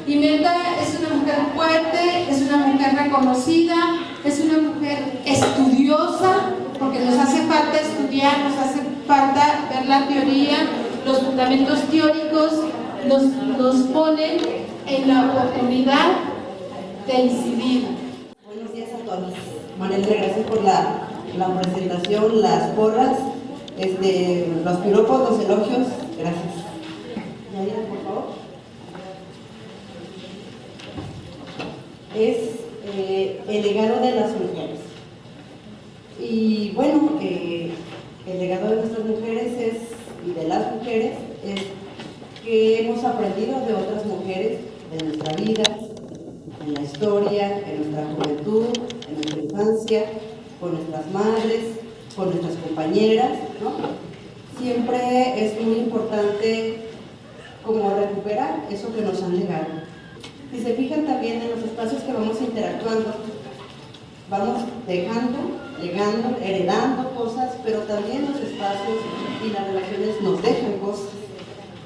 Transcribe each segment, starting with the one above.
Imelda es una mujer fuerte, es una mujer reconocida, es una mujer estudiosa, porque nos hace falta estudiar, nos hace falta ver la teoría, los fundamentos teóricos nos ponen en la oportunidad de incidir. Buenos días a todos. Manuel, gracias por la presentación, las porras, los piropos, los elogios. Gracias. Yaira, por favor. Es el legado de las mujeres. Y bueno, el legado de nuestras mujeres y de las mujeres es que hemos aprendido de otras mujeres, de nuestra vida, en la historia, en nuestra juventud, en nuestra infancia, con nuestras madres, con nuestras compañeras, ¿no? Siempre es muy importante como recuperar eso que nos han legado. Si se fijan también en los espacios que vamos interactuando, vamos dejando, legando, heredando cosas, pero también los espacios y las relaciones nos dejan cosas.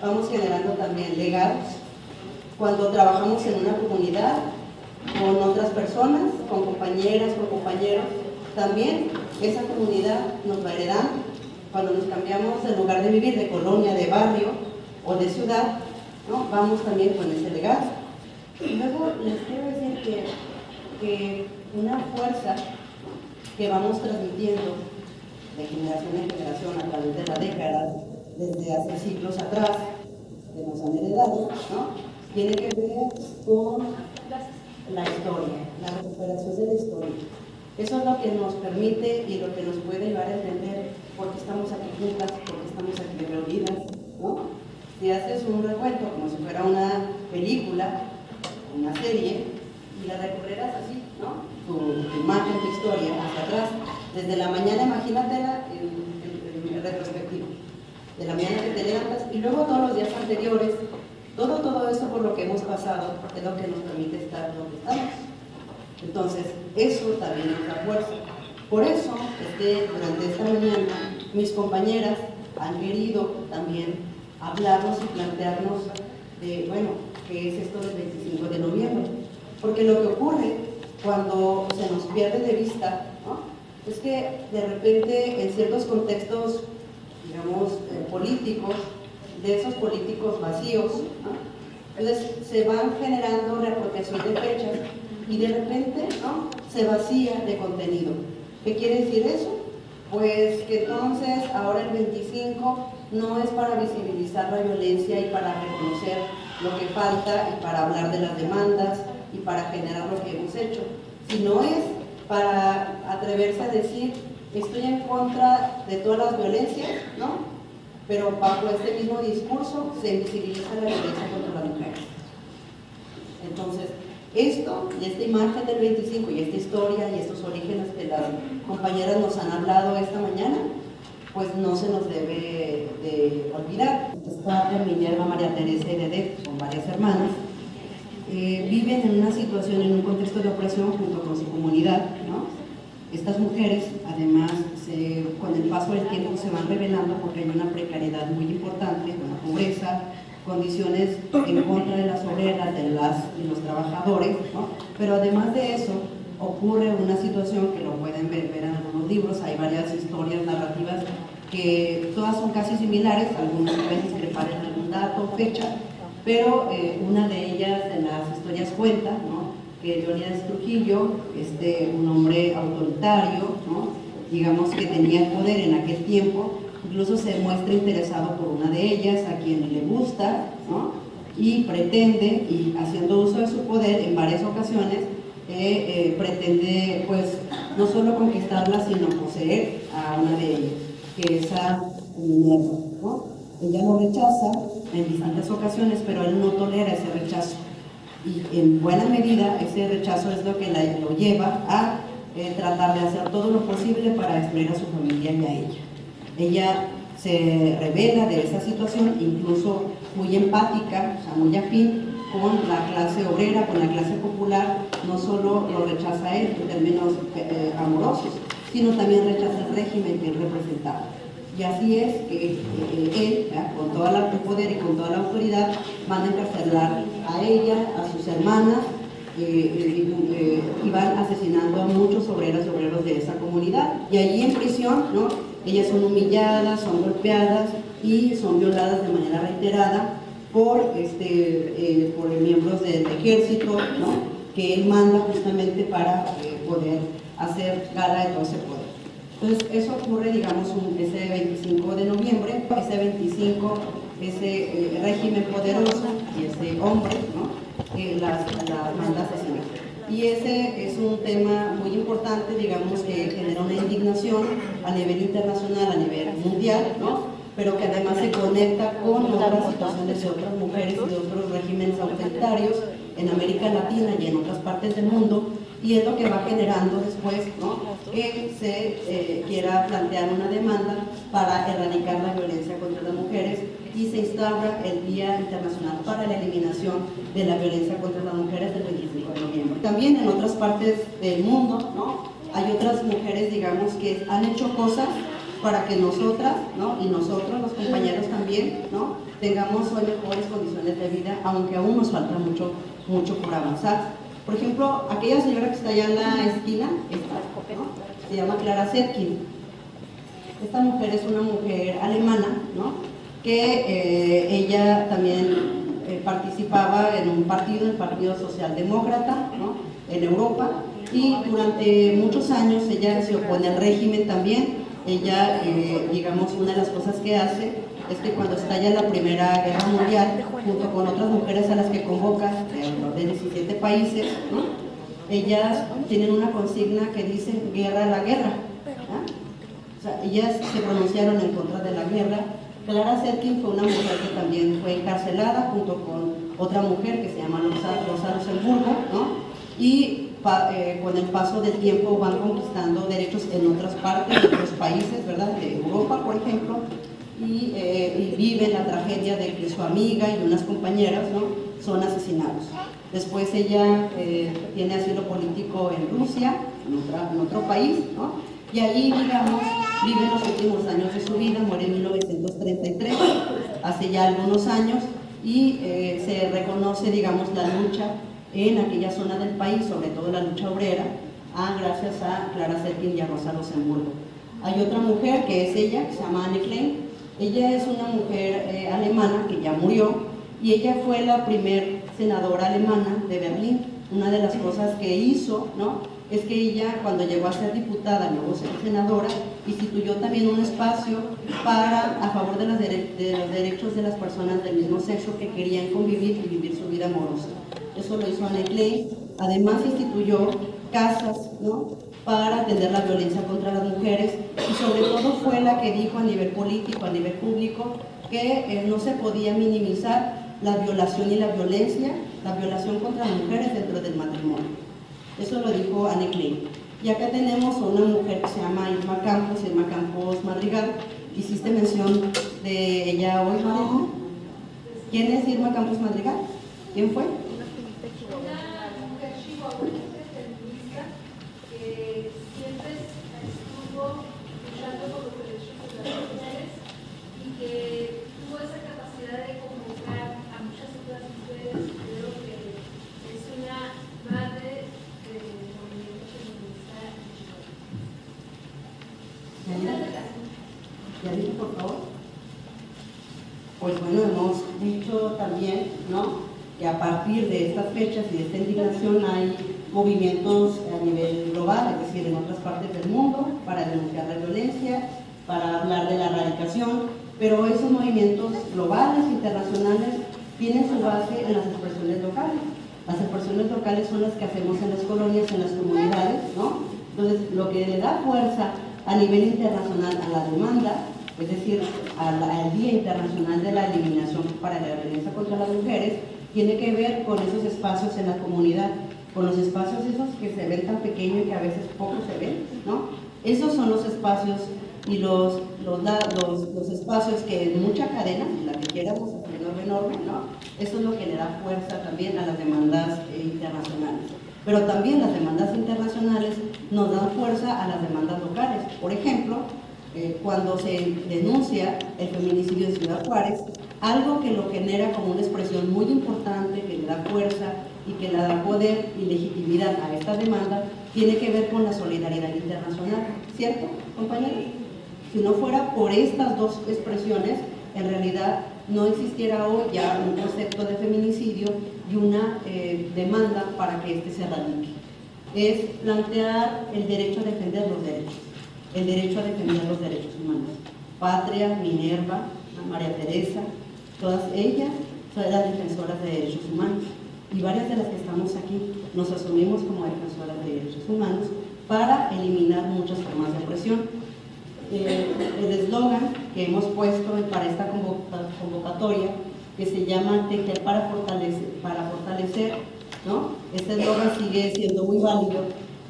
Vamos generando también legados. Cuando trabajamos en una comunidad, con otras personas, con compañeras, con compañeros, también esa comunidad nos va heredando. Cuando nos cambiamos en lugar de vivir de colonia, de barrio o de ciudad, ¿no? Vamos también con ese legado. Y luego les quiero decir que una fuerza que vamos transmitiendo de generación en generación a través de las décadas, desde hace siglos atrás, que nos han heredado, ¿no? Tiene que ver con la historia, la recuperación de la historia. Eso es lo que nos permite y lo que nos puede llevar a entender por qué estamos aquí juntas, por qué estamos aquí reunidas, ¿no? Si haces un recuento como si fuera una película, una serie, y la recorrerás así, ¿no? Tu imagen, tu historia, hacia atrás. Desde la mañana, imagínatela en retrospectiva. De la mañana que te levantas y luego todos los días anteriores, todo eso por lo que hemos pasado es lo que nos permite estar donde estamos. Entonces, eso también es la fuerza. Por eso es que durante esta mañana mis compañeras han querido también hablarnos y plantearnos de, bueno, ¿qué es esto del 25 de noviembre? Porque lo que ocurre cuando se nos pierde de vista, ¿no? Es que de repente en ciertos contextos, digamos, políticos, de esos políticos vacíos, ¿no? Entonces se van generando reapropiación de fechas y de repente, ¿no? Se vacía de contenido. ¿Qué quiere decir eso? Pues que entonces ahora el 25 no es para visibilizar la violencia y para reconocer lo que falta y para hablar de las demandas y para generar lo que hemos hecho, sino es para atreverse a decir estoy en contra de todas las violencias, ¿no? Pero bajo este mismo discurso se invisibiliza la violencia contra las mujeres. Entonces, esto y esta imagen del 25 y esta historia y estos orígenes que las compañeras nos han hablado esta mañana, pues no se nos debe de olvidar. Está Minerva, María Teresa y Dedé, son varias hermanas, viven en una situación, en un contexto de opresión junto con su comunidad, ¿no? Estas mujeres, además, con el paso del tiempo se van revelando porque hay una precariedad muy importante, una pobreza, condiciones en contra de las obreras, de los trabajadores, ¿no? Pero además de eso, ocurre una situación que lo pueden ver en algunos libros, hay varias historias narrativas que todas son casi similares, algunas pueden discrepar en algún dato, fecha, pero una de ellas de las historias cuenta, ¿no? Que Leónidas Trujillo, un hombre autoritario, ¿no? Digamos que tenía el poder en aquel tiempo, incluso se muestra interesado por una de ellas, a quien le gusta, ¿no? Y pretende, y haciendo uso de su poder en varias ocasiones, pretende pues no solo conquistarla, sino poseer a una de ellas, que es a Minerva, ¿no? Ella lo rechaza en distintas ocasiones, pero él no tolera ese rechazo. Y en buena medida ese rechazo es lo que lo lleva a tratar de hacer todo lo posible para destruir a su familia y a ella. Ella se revela de esa situación, incluso muy empática, o sea, muy afín con la clase obrera, con la clase popular. No solo lo rechaza él en términos amorosos, sino también rechaza el régimen que él representaba. Y así es que él, con todo el poder y con toda la autoridad, manda a encarcelar a ella, a sus hermanas, iban asesinando a muchos obreras y obreros de esa comunidad. Y allí en prisión, ¿no?, ellas son humilladas, son golpeadas y son violadas de manera reiterada por miembros del ejército, ¿no?, que él manda justamente para poder hacer gala de todo ese poder. Entonces, eso ocurre, digamos, ese 25 de noviembre, ese 25, ese régimen poderoso y ese hombre, ¿no?, que las manda a asesinar. Y ese es un tema muy importante, digamos, que genera una indignación a nivel internacional, a nivel mundial, ¿no?, pero que además se conecta con otras situaciones de otras mujeres y de otros regímenes autoritarios en América Latina y en otras partes del mundo, y es lo que va generando después, ¿no?, que se quiera plantear una demanda para erradicar la violencia contra las mujeres, y se instaura el Día Internacional para la Eliminación de la Violencia contra las Mujeres del 25 de noviembre. También en otras partes del mundo, ¿no?, hay otras mujeres, digamos, que han hecho cosas para que nosotras, ¿no?, y nosotros, los compañeros también, ¿no?, tengamos hoy mejores condiciones de vida, aunque aún nos falta mucho por avanzar. Por ejemplo, aquella señora que está allá en la esquina, ¿no?, se llama Clara Zetkin. Esta mujer es una mujer alemana, ¿no?, que ella también participaba en un partido, el Partido Socialdemócrata, ¿no?, en Europa, y durante muchos años ella se opone al régimen también. Ella, digamos, una de las cosas que hace es que cuando estalla la Primera Guerra Mundial, junto con otras mujeres a las que convoca de 17 países, ¿no?, ellas tienen una consigna que dice guerra a la guerra, ¿no? O sea, ellas se pronunciaron en contra de la guerra. Clara Zetkin fue una mujer que también fue encarcelada junto con otra mujer que se llama Rosa Luxemburgo, ¿no?, y con el paso del tiempo van conquistando derechos en otras partes, en otros países, ¿verdad?, de Europa, por ejemplo, y viven la tragedia de que su amiga y unas compañeras, ¿no?, son asesinados. Después ella tiene asilo político en Rusia, en otro país, ¿no?, y allí, digamos, vive los últimos años de su vida, muere en 1933, hace ya algunos años, y se reconoce, digamos, la lucha en aquella zona del país, sobre todo la lucha obrera, gracias a Clara Zetkin y a Rosa Luxemburgo. Hay otra mujer que es ella, que se llama Anne Klein. Ella es una mujer alemana que ya murió, y ella fue la primer senadora alemana de Berlín. Una de las cosas que hizo, ¿no?, es que ella, cuando llegó a ser diputada, luego ser senadora, instituyó también un espacio a favor de los derechos de las personas del mismo sexo que querían convivir y vivir su vida amorosa. Eso lo hizo Anne Klein. Además instituyó casas, ¿no?, para atender la violencia contra las mujeres, y sobre todo fue la que dijo a nivel político, a nivel público, que no se podía minimizar la violación y la violación contra las mujeres dentro del matrimonio. Eso lo dijo Anne Klein. Y acá tenemos a una mujer que se llama Irma Campos Madrigal. ¿Hiciste mención de ella hoy, Mariana? ¿Quién es Irma Campos Madrigal? ¿Quién fue? Por favor. Pues bueno, hemos dicho también, ¿no?, que a partir de estas fechas y de esta indignación hay movimientos a nivel global, es decir, en otras partes del mundo, para denunciar la violencia, para hablar de la erradicación, pero esos movimientos globales, internacionales, tienen su base en las expresiones locales. Las expresiones locales son las que hacemos en las colonias, en las comunidades, ¿no? Entonces, lo que le da fuerza a nivel internacional a la demanda, es decir, al Día Internacional de la Eliminación para la Violencia contra las Mujeres, tiene que ver con esos espacios en la comunidad, con los espacios esos que se ven tan pequeños y que a veces poco se ven, ¿no? Esos son los espacios y los espacios que en mucha cadena, la que quieramos hacer enorme, ¿no? Eso es lo que le da fuerza también a las demandas internacionales. Pero también las demandas internacionales nos dan fuerza a las demandas locales. Por ejemplo, cuando se denuncia el feminicidio de Ciudad Juárez, algo que lo genera como una expresión muy importante, que le da fuerza y que le da poder y legitimidad a esta demanda tiene que ver con la solidaridad internacional, ¿cierto, compañeros? Si no fuera por estas dos expresiones, en realidad no existiera hoy ya un concepto de feminicidio y una demanda para que este se radique. Es plantear el derecho a defender los derechos, el derecho a defender los derechos humanos. Patria, Minerva, María Teresa, todas ellas son las defensoras de derechos humanos, y varias de las que estamos aquí nos asumimos como defensoras de derechos humanos para eliminar muchas formas de opresión. El eslogan que hemos puesto para esta convocatoria, que se llama Tejer para fortalecer, ¿no? Este eslogan sigue siendo muy válido,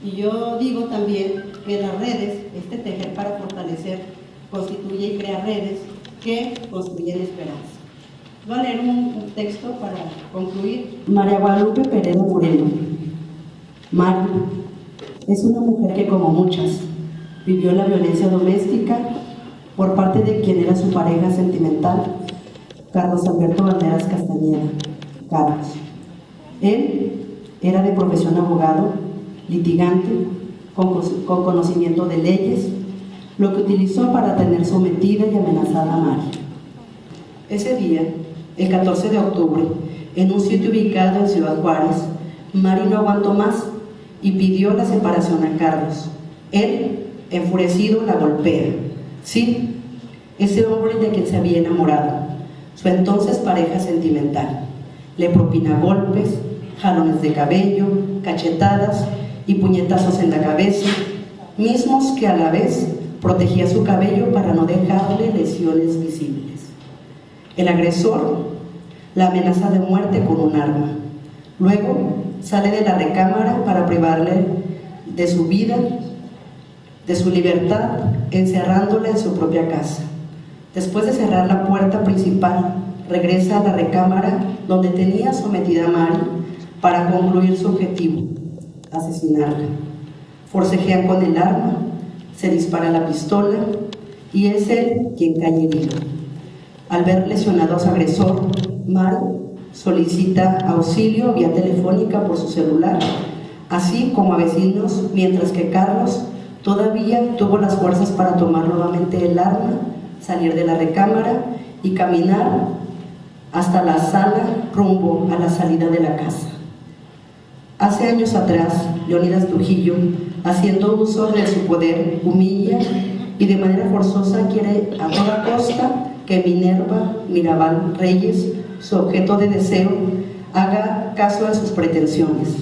y yo digo también que las redes, este tejer para fortalecer, constituye y crea redes que construyen esperanza. Voy a leer un texto para concluir. María Guadalupe Pereda Moreno. Mari es una mujer que, como muchas, vivió la violencia doméstica por parte de quien era su pareja sentimental, Carlos Alberto Banderas Castañeda, Carlos. Él era de profesión abogado, litigante, con conocimiento de leyes, lo que utilizó para tener sometida y amenazada a Mari. Ese día, el 14 de octubre, en un sitio ubicado en Ciudad Juárez, Mari no aguantó más y pidió la separación a Carlos. Él, enfurecido, la golpea. Sí, ese hombre de quien se había enamorado, su entonces pareja sentimental. Le propina golpes, jalones de cabello, cachetadas y puñetazos en la cabeza, mismos que a la vez protegía su cabello para no dejarle lesiones visibles. El agresor la amenaza de muerte con un arma. Luego sale de la recámara para privarle de su vida, de su libertad, encerrándola en su propia casa. Después de cerrar la puerta principal, regresa a la recámara donde tenía sometida a Mari para concluir su objetivo, asesinarla. Forcejean con el arma, se dispara la pistola y es él quien cae herido. Al ver lesionado a su agresor, Mari solicita auxilio vía telefónica por su celular, así como a vecinos, mientras que Carlos todavía tuvo las fuerzas para tomar nuevamente el arma, salir de la recámara y caminar hasta la sala rumbo a la salida de la casa. Hace años atrás, Leonidas Trujillo, haciendo uso de su poder, humilla y de manera forzosa quiere a toda costa que Minerva Mirabal Reyes, su objeto de deseo, haga caso de sus pretensiones.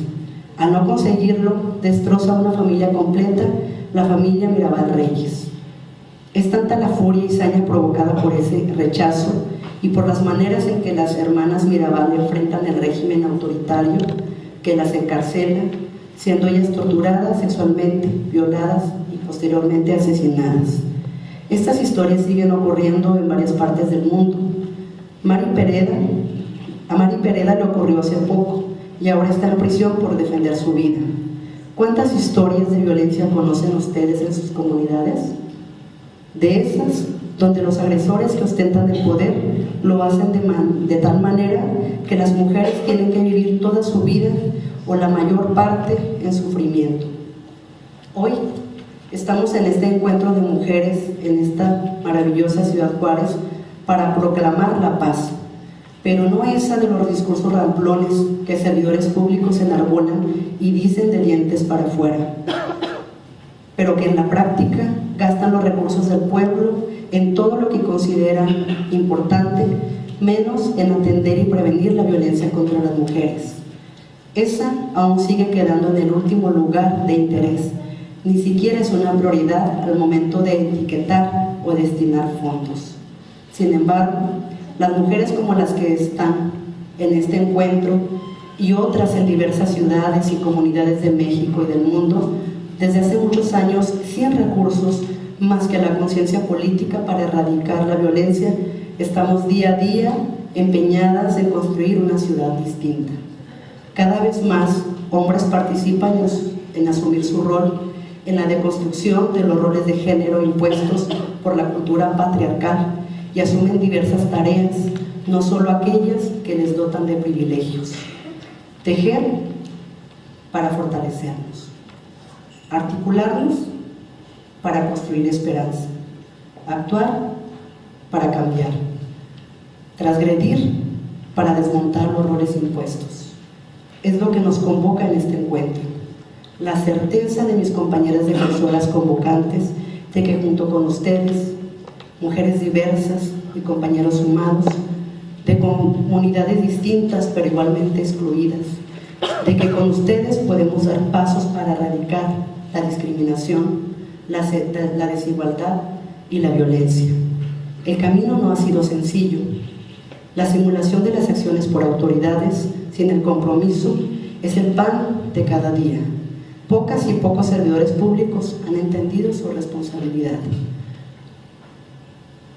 Al no conseguirlo, destroza una familia completa, la familia Mirabal Reyes. Es tanta la furia y saña provocada por ese rechazo y por las maneras en que las hermanas Mirabal enfrentan el régimen autoritario, que las encarcela, siendo ellas torturadas sexualmente, violadas y posteriormente asesinadas. Estas historias siguen ocurriendo en varias partes del mundo. A Mari Pereda le ocurrió hace poco y ahora está en prisión por defender su vida. ¿Cuántas historias de violencia conocen ustedes en sus comunidades? De esas, donde los agresores que ostentan el poder lo hacen de tal manera que las mujeres tienen que vivir toda su vida o la mayor parte en sufrimiento. Hoy estamos en este encuentro de mujeres en esta maravillosa Ciudad Juárez para proclamar la paz, pero no esa de los discursos ramplones que servidores públicos enarbolan y dicen de dientes para afuera, pero que en la práctica gastan los recursos del pueblo en todo lo que consideran importante, menos en atender y prevenir la violencia contra las mujeres. Esa aún sigue quedando en el último lugar de interés, ni siquiera es una prioridad al momento de etiquetar o destinar fondos. Sin embargo, las mujeres como las que están en este encuentro y otras en diversas ciudades y comunidades de México y del mundo, desde hace muchos años, sin recursos más que la conciencia política para erradicar la violencia, estamos día a día empeñadas en construir una ciudad distinta. Cada vez más, hombres participan en asumir su rol en la deconstrucción de los roles de género impuestos por la cultura patriarcal y asumen diversas tareas, no solo aquellas que les dotan de privilegios. Tejer para fortalecernos, articularnos para construir esperanza, actuar para cambiar, transgredir para desmontar los roles impuestos. Es lo que nos convoca en este encuentro, la certeza de mis compañeras defensoras convocantes de que junto con ustedes, mujeres diversas y compañeros humanos, de comunidades distintas pero igualmente excluidas, de que con ustedes podemos dar pasos para erradicar la discriminación, la desigualdad y la violencia. El camino no ha sido sencillo. La simulación de las acciones por autoridades sin el compromiso es el pan de cada día. Pocas y pocos servidores públicos han entendido su responsabilidad.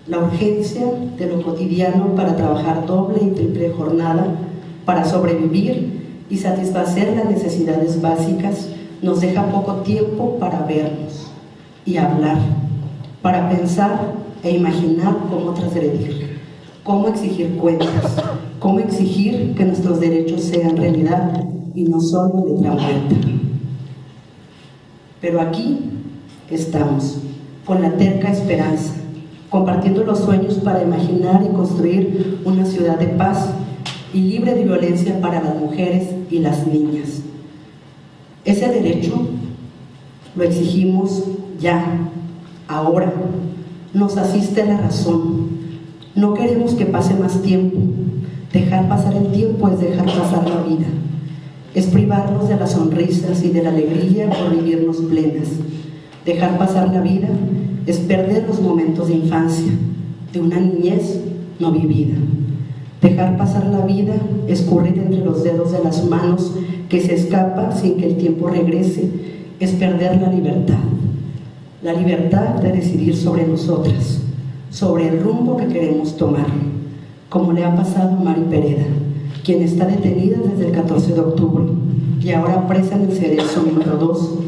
La urgencia de lo cotidiano para trabajar doble y triple jornada, para sobrevivir y satisfacer las necesidades básicas, nos deja poco tiempo para vernos y hablar, para pensar e imaginar cómo transgredir, cómo exigir cuentas, cómo exigir que nuestros derechos sean realidad y no solo letra muerta. Pero aquí estamos, con la terca esperanza, compartiendo los sueños para imaginar y construir una ciudad de paz y libre de violencia para las mujeres y las niñas. Ese derecho lo exigimos ya, ahora. Nos asiste la razón. No queremos que pase más tiempo. Dejar pasar el tiempo es dejar pasar la vida. Es privarnos de las sonrisas y de la alegría por vivirnos plenas. Dejar pasar la vida es perder los momentos de infancia, de una niñez no vivida. Dejar pasar la vida es correr entre los dedos de las manos que se escapa sin que el tiempo regrese, es perder la libertad de decidir sobre nosotras, sobre el rumbo que queremos tomar, como le ha pasado a Mari Pereda, quien está detenida desde el 14 de octubre y ahora presa en el cerezo número 2,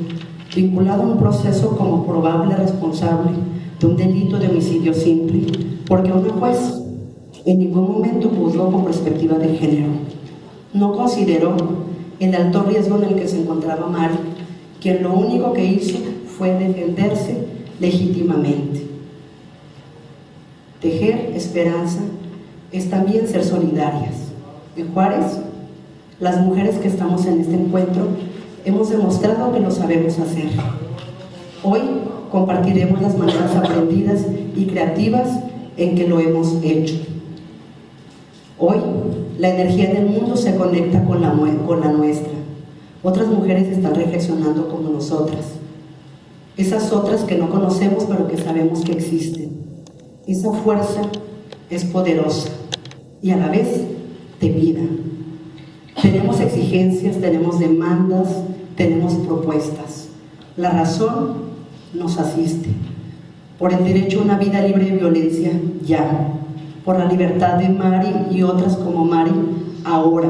vinculado a un proceso como probable responsable de un delito de homicidio simple, porque una juez en ningún momento juzgó con perspectiva de género. No consideró el alto riesgo en el que se encontraba Mari, quien lo único que hizo fue defenderse legítimamente. Tejer esperanza es también ser solidarias. En Juárez, las mujeres que estamos en este encuentro hemos demostrado que lo sabemos hacer. Hoy compartiremos las maneras aprendidas y creativas en que lo hemos hecho. Hoy la energía del mundo se conecta con la nuestra. Otras mujeres están reflexionando como nosotras. Esas otras que no conocemos pero que sabemos que existen. Esa fuerza es poderosa y a la vez de vida. Tenemos exigencias, tenemos demandas, tenemos propuestas. La razón nos asiste. Por el derecho a una vida libre de violencia, ya. Por la libertad de Mari y otras como Mari, ahora.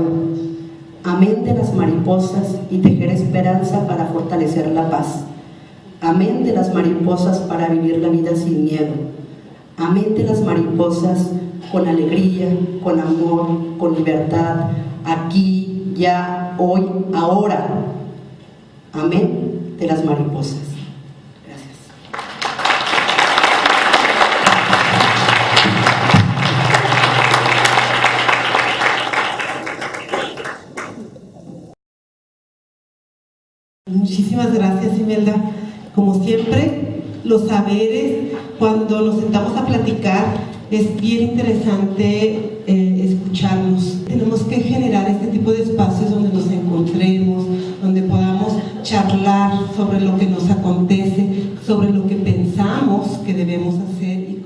Amén de las mariposas y tejer esperanza para fortalecer la paz. Amén de las mariposas para vivir la vida sin miedo. Amén de las mariposas con alegría, con amor, con libertad, aquí, ya, hoy, ahora. Amén de las mariposas. Gracias. Muchísimas gracias, Imelda. Como siempre, los saberes, cuando nos sentamos a platicar, es bien interesante escucharnos. Tenemos que generar este tipo de espacios donde nos encontremos, donde podamos charlar sobre lo que nos acontece, sobre lo que pensamos que debemos hacer y